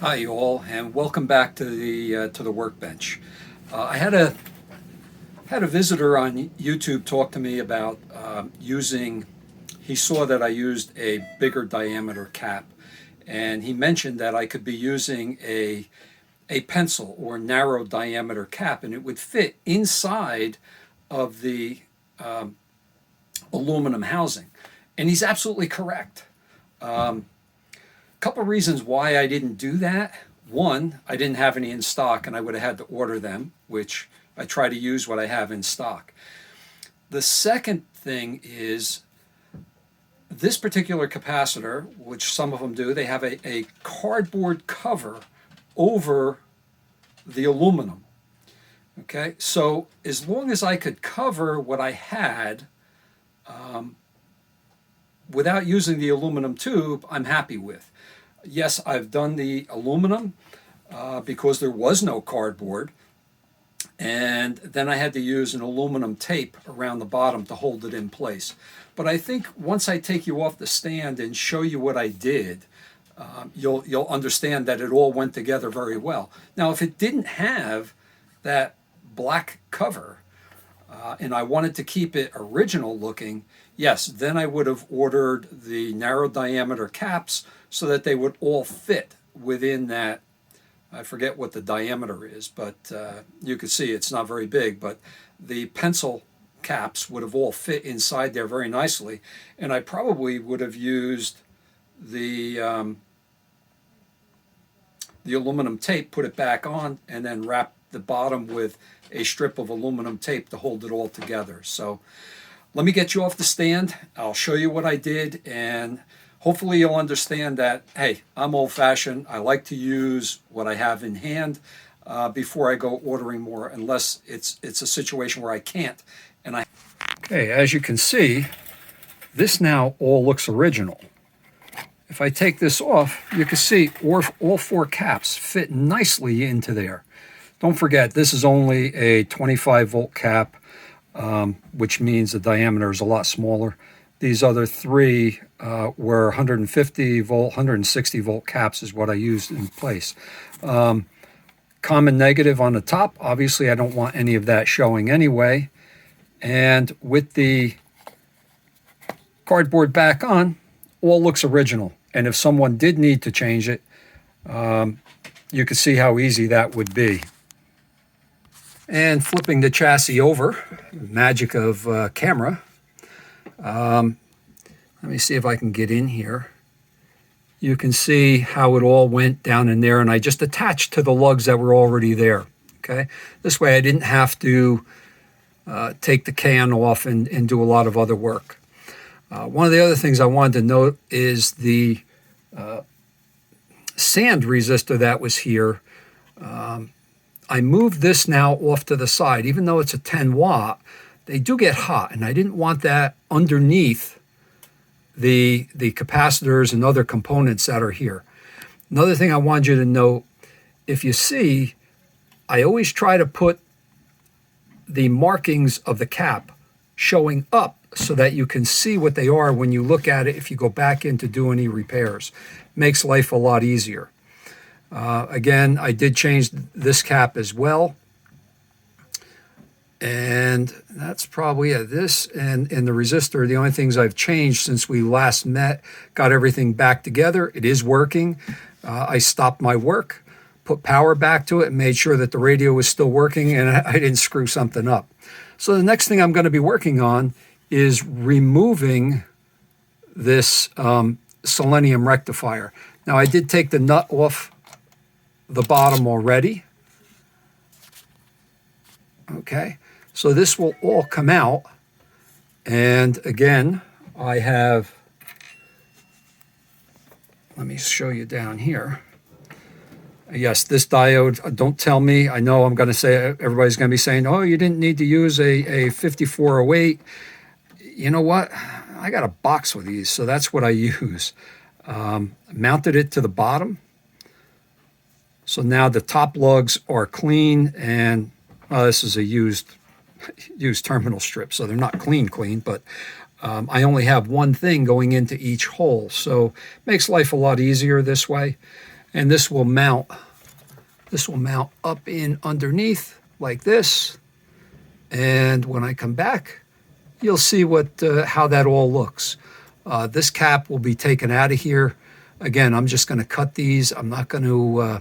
Hi, you all, and welcome back to the workbench. I had a visitor on YouTube talk to me about using. He saw that I used a bigger diameter cap, and he mentioned that I could be using a pencil or narrow diameter cap, and it would fit inside of the aluminum housing. And he's absolutely correct. Couple reasons why I didn't do that. One, I didn't have any in stock and I would have had to order them, which I try to use what I have in stock. The second thing is this particular capacitor, which some of them do, they have a cardboard cover over the aluminum. Okay, so as long as I could cover what I had without using the aluminum tube, I'm happy with. Yes, I've done the aluminum because there was no cardboard, and then I had to use an aluminum tape around the bottom to hold it in place. But I think once I take you off the stand and show you what I did, you'll understand that it all went together very well. Now, if it didn't have that black cover, and I wanted to keep it original looking, yes, then I would have ordered the narrow diameter caps so that they would all fit within that. I forget what the diameter is, but you can see it's not very big, but the pencil caps would have all fit inside there very nicely. And I probably would have used the aluminum tape, put it back on, and then wrap the bottom with a strip of aluminum tape to hold it all together. So let me get you off the stand. I'll show you what I did, and hopefully you'll understand that, hey, I'm old-fashioned. I like to use what I have in hand before I go ordering more, unless it's a situation where I can't. Okay, as you can see, this now all looks original. If I take this off, you can see all four caps fit nicely into there. Don't forget, this is only a 25 volt cap, which means the diameter is a lot smaller. These other three were 150 volt, 160 volt caps is what I used in place. Common negative on the top, obviously I don't want any of that showing anyway. And with the cardboard back on, all looks original. And if someone did need to change it, you can see how easy that would be. And flipping the chassis over, magic of camera. Let me see if I can get in here. You can see how it all went down in there, and I just attached to the lugs that were already there. Okay, this way I didn't have to take the can off and do a lot of other work. One of the other things I wanted to note is the sand resistor that was here. I moved this now off to the side. Even though it's a 10 watt, they do get hot, and I didn't want that underneath the capacitors and other components that are here. Another thing I wanted you to note, if you see, I always try to put the markings of the cap showing up so that you can see what they are when you look at it if you go back in to do any repairs. Makes life a lot easier. Again, I did change this cap as well. And that's probably it. This and the resistor, the only things I've changed since we last met, got everything back together. It is working. I stopped my work, put power back to it, and made sure that the radio was still working and I didn't screw something up. So the next thing I'm going to be working on is removing this selenium rectifier. Now I did take the nut off the bottom already. Okay, so this will all come out. And again, I have, let me show you down here. Yes, this diode, don't tell me, I know I'm going to say, everybody's going to be saying, oh, you didn't need to use a 5408. You know what? I got a box with these, so that's what I use. Mounted it to the bottom. So now the top lugs are clean, and this is a used terminal strip, so they're not clean, but I only have one thing going into each hole, so makes life a lot easier this way. And this will mount up in underneath like this. And when I come back, you'll see how that all looks. This cap will be taken out of here. Again, I'm just going to cut these. I'm not going to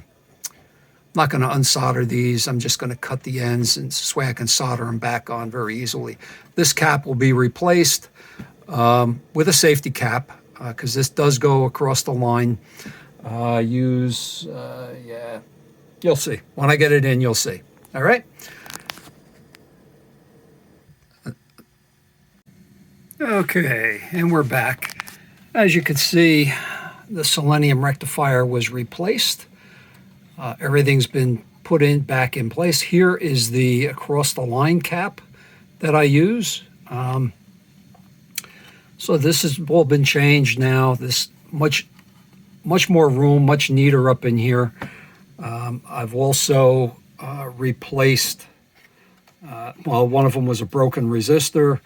unsolder these. I'm just going to cut the ends, and this way I can solder them back on very easily. This cap will be replaced with a safety cap because this does go across the line. Yeah, you'll see. When I get it in, you'll see. All right? Okay, and we're back. As you can see, the selenium rectifier was replaced. Everything's been put back in place. Here is the across the line cap that I use. So this has all been changed now. This much more room, much neater up in here. I've also replaced, one of them was a broken resistor.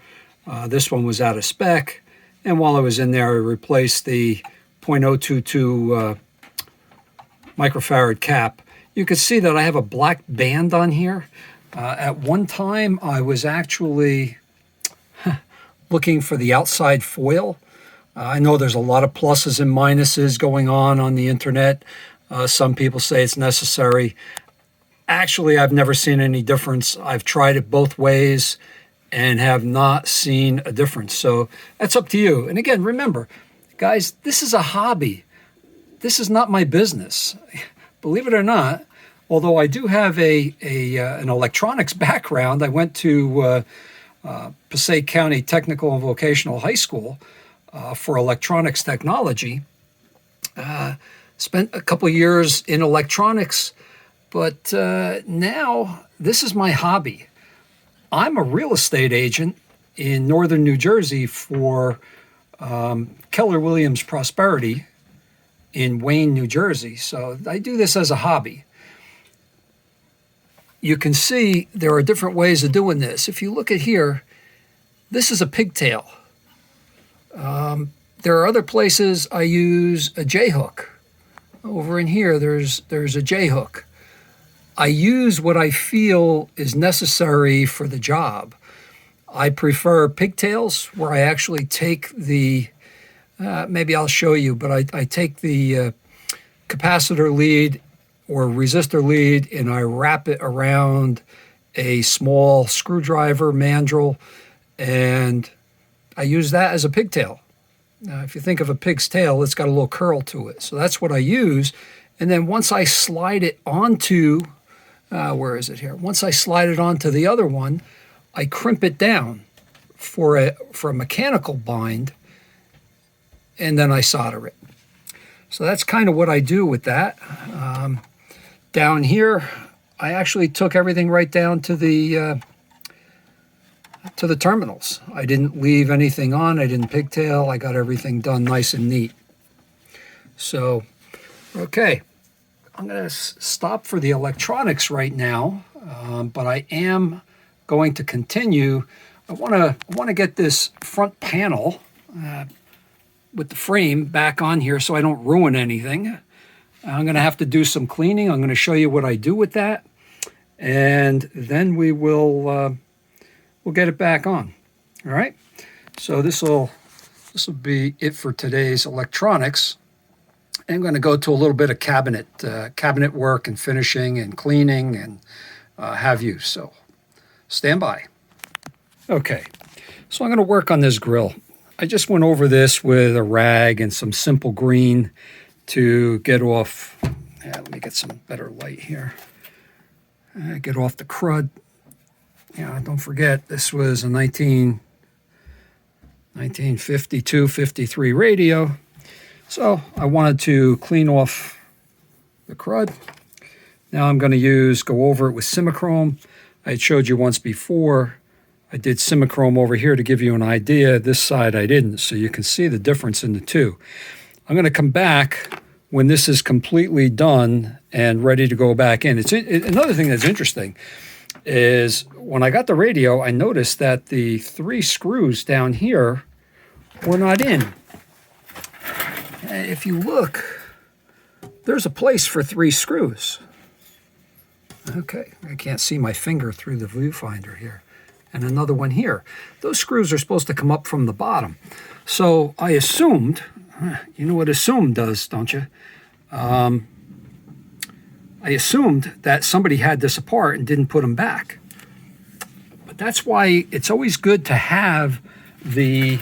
This one was out of spec. And while I was in there, I replaced the 0.022 microfarad cap. You can see that I have a black band on here. At one time, I was actually looking for the outside foil. I know there's a lot of pluses and minuses going on the internet. Some people say it's necessary. Actually, I've never seen any difference. I've tried it both ways and have not seen a difference. So that's up to you. And again, remember, guys, this is a hobby. This is not my business. Believe it or not, although I do have an electronics background. I went to Passaic County Technical and Vocational High School for electronics technology. Spent a couple years in electronics, but now this is my hobby. I'm a real estate agent in northern New Jersey for Keller Williams Prosperity in Wayne, New Jersey. So I do this as a hobby. You can see there are different ways of doing this. If you look at here, this is a pigtail. There are other places I use a J-hook. Over in here, there's a J-hook. I use what I feel is necessary for the job. I prefer pigtails where I actually take the, maybe I'll show you, but I take the capacitor lead or resistor lead and I wrap it around a small screwdriver mandrel and I use that as a pigtail. Now, if you think of a pig's tail, it's got a little curl to it. So that's what I use. And then once I slide it onto, where is it here? Once I slide it onto the other one, I crimp it down for a mechanical bind, and then I solder it. So that's kind of what I do with that. Down here, I actually took everything right down to the terminals. I didn't leave anything on. I didn't pigtail. I got everything done nice and neat. So, okay. I'm going to stop for the electronics right now, but I am going to continue. I want to get this front panel with the frame back on here so I don't ruin anything. I'm going to have to do some cleaning. I'm going to show you what I do with that, and then we'll get it back on. All right. So this will be it for today's electronics. I'm going to go to a little bit of cabinet work and finishing and cleaning and have you. So stand by. Okay, so I'm going to work on this grill. I just went over this with a rag and some simple green to get off. Yeah, let me get some better light here. Get off the crud. Yeah, don't forget this was a 1952, 53 radio. So I wanted to clean off the crud. Now I'm going to go over it with Simichrome. I had showed you once before. I did Simichrome over here to give you an idea. This side I didn't, so you can see the difference in the two. I'm going to come back when this is completely done and ready to go back in. Another thing that's interesting is when I got the radio, I noticed that the 3 screws down here were not in. If you look there's a place for 3 screws. Okay, I can't see my finger through the viewfinder here. And another one here. Those screws are supposed to come up from the bottom. So I assumed, you know what assume does, don't you? I assumed that somebody had this apart and didn't put them back. But that's why it's always good to have the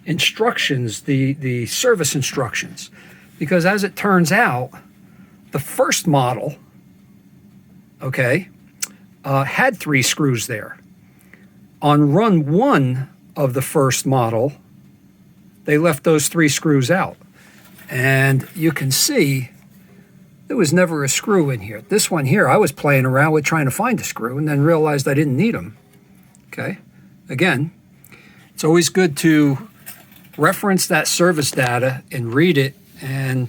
instructions, the service instructions. Because as it turns out, the first model, okay, had 3 screws there. On run 1 of the first model, they left those 3 screws out. And you can see there was never a screw in here. This one here, I was playing around with trying to find a screw and then realized I didn't need them. Okay, again, it's always good to reference that service data and read it, and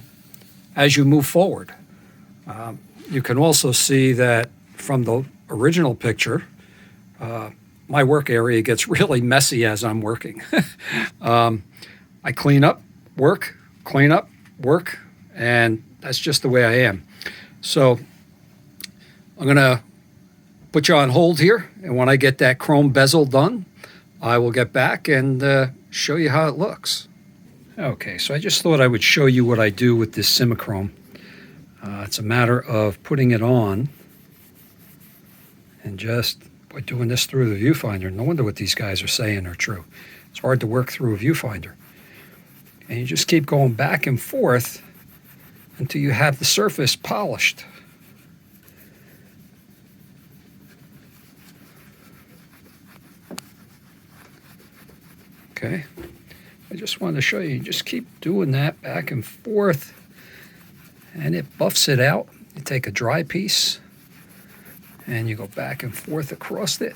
as you move forward. You can also see that from the original picture, my work area gets really messy as I'm working. I clean up, work, clean up, work, and that's just the way I am. So I'm going to put you on hold here, and when I get that chrome bezel done, I will get back and show you how it looks. Okay, so I just thought I would show you what I do with this Simichrome. It's a matter of putting it on and just by doing this through the viewfinder. No wonder what these guys are saying are true. It's hard to work through a viewfinder. And you just keep going back and forth until you have the surface polished. Okay, I just wanted to show you, just keep doing that back and forth and it buffs it out. You take a dry piece and you go back and forth across it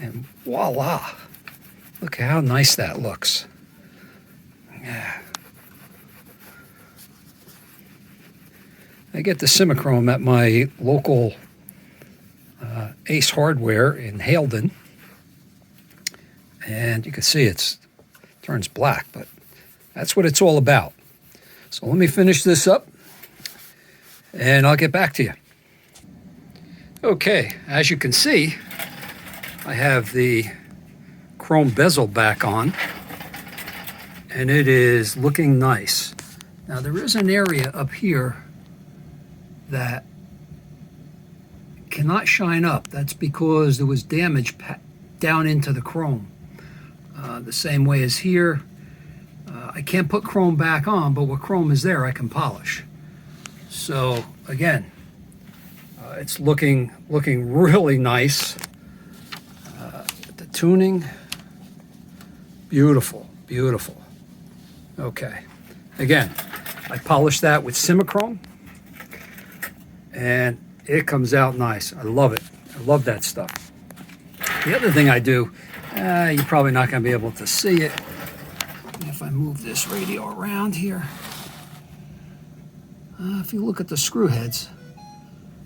and voila, look how nice that looks. Yeah. I get the Simichrome at my local Ace Hardware in Halden. And you can see it turns black, but that's what it's all about. So let me finish this up, and I'll get back to you. Okay, as you can see, I have the chrome bezel back on, and it is looking nice. Now there is an area up here that cannot shine up. That's because there was damage down into the chrome. The same way as here, I can't put chrome back on, but what chrome is there I can polish. So again, it's looking really nice. The tuning, beautiful, beautiful. Okay, again, I polished that with Simichrome, and it comes out nice. I love it. I love that stuff. The other thing I do, you're probably not going to be able to see it. If I move this radio around here, if you look at the screw heads,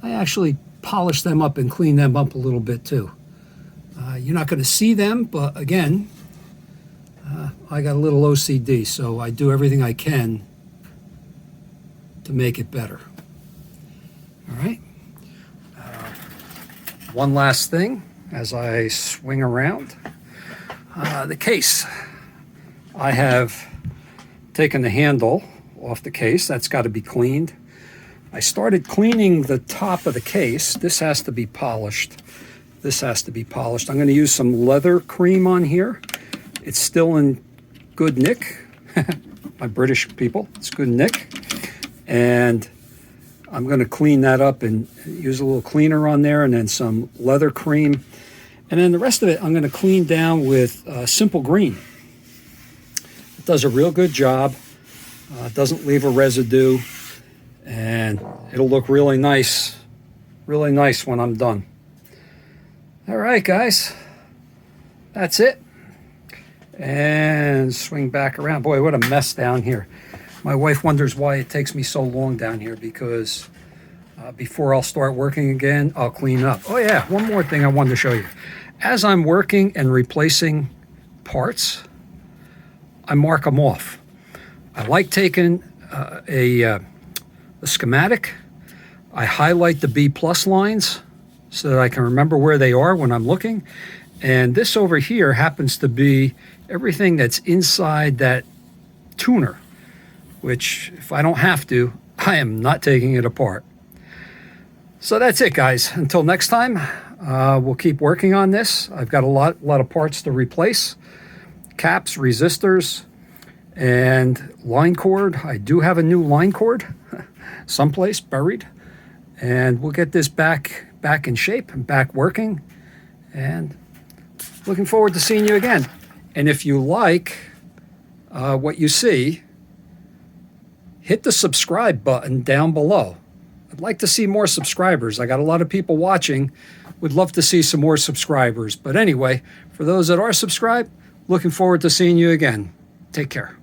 I actually polish them up and clean them up a little bit too. You're not going to see them, but again, I got a little OCD, so I do everything I can to make it better. All right. One last thing as I swing around. The case. I have taken the handle off the case. That's got to be cleaned. I started cleaning the top of the case. This has to be polished. This has to be polished. I'm going to use some leather cream on here. It's still in good nick. My British people, it's good nick. And I'm going to clean that up and use a little cleaner on there and then some leather cream. And then the rest of it I'm going to clean down with Simple Green. It does a real good job. Doesn't leave a residue. And it'll look really nice when I'm done. All right, guys. That's it. And swing back around. Boy, what a mess down here. My wife wonders why it takes me so long down here, because before I'll start working again, I'll clean up. Oh yeah, one more thing I wanted to show you. As I'm working and replacing parts, I mark them off. I like taking a a schematic. I highlight the B plus lines so that I can remember where they are when I'm looking. And this over here happens to be everything that's inside that tuner, which if I don't have to, I am not taking it apart. So that's it, guys. Until next time, we'll keep working on this. I've got a lot of parts to replace. Caps, resistors, and line cord. I do have a new line cord someplace buried. And we'll get this back in shape and back working. And looking forward to seeing you again. And if you like what you see, hit the subscribe button down below. I'd like to see more subscribers. I got a lot of people watching. Would love to see some more subscribers. But anyway, for those that are subscribed, looking forward to seeing you again. Take care.